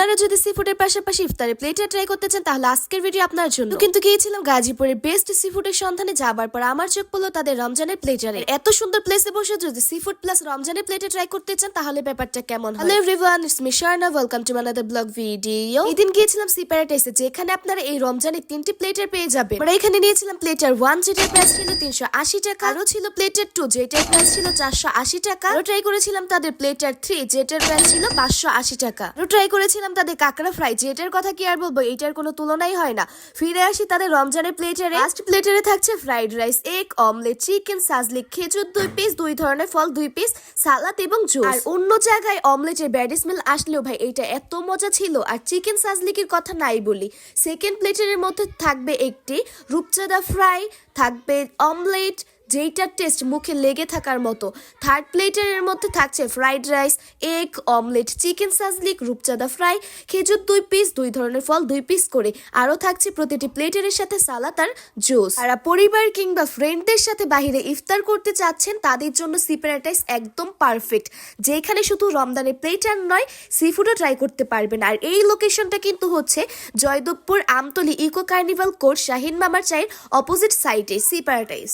আপনারা যদি সি ফুডের পাশাপাশি ইফতারের প্লেটে ট্রাই করতে চান তাহলে আজকের ভিডিও আপনার জন্য। কিন্তু গিয়েছিলাম গাজীপুরের বেস্ট সি ফুডের সন্ধানে, যাবার পর আমার চোখ পড়লো তাদের রমজানের প্লেটারে। এত সুন্দর প্লেসে বসে যদি সি ফুড প্লাস রমজানের প্লেটে ট্রাই করতে চান তাহলে ব্যাপারটা কেমন হয়। Hello everyone, it's me Sharna, welcome to another blog video. এদিন গিয়েছিলাম সি প্যারাডাইসে, যেখানে আপনারা এই রমজানের 3টি প্লেটার পেয়ে যাবেন। আমরা এখানে নিয়েছিলাম প্লেটার 1, যেটার প্রাইস ছিল 380 টাকা, আরো ছিল প্লেটার 2, যেটার প্রাইস ছিল 480 টাকা, আরো ট্রাই করেছিলাম তাদের প্লেটার 3, যেটার প্রাইস ছিল 580 টাকা, আরো ট্রাই করেছিলাম তাদের কাঁকড়া ফ্রাই, যেটার কথা কি আর বলবো, এটার কোনো তুলনাই হয় না। ফিরে আসি তাদের রমজানের প্লেটারে। ফার্স্ট প্লেটারে থাকছে fried rice, egg omelette, chicken shashlik, খেজুর 2 পিস, 2 ধরনের ফল 2 পিস, সালাদ এবং জুস। আর অন্য জায়গায় অমলেটের ব্যাড স্মেল আসলেও ভাই এটা এত মজা ছিল। আর চিকেন সাজলিকের কথা নাই বলি। সেকেন্ড প্লেটারের মধ্যে থাকবে একটি রূপচাঁদা ফ্রাই, থাকবে অমলেট, যেইটার টেস্ট মুখে লেগে থাকার মতো। থার্ড প্লেটারের মধ্যে থাকছে fried rice, egg omelette, chicken shashlik, রূপচাঁদা ফ্রাই, খেজুর 2 পিস, 2 ধরনের ফল 2 পিস করে, আরও থাকছে প্রতিটি প্লেটারের সাথে সালাদ আর জুস। আর পরিবার কিংবা ফ্রেন্ডদের সাথে বাইরে ইফতার করতে চাচ্ছেন তাদের জন্য সি প্যারাডাইস একদম পারফেক্ট, যেখানে শুধু রমজানের প্লেটার নয় সি ফুডও ট্রাই করতে পারবেন। আর এই লোকেশনটা কিন্তু হচ্ছে Joydebpur Amtoli eco carnival court, Shahin মামার চায়ের অপোজিট সাইডে সি প্যারাডাইস।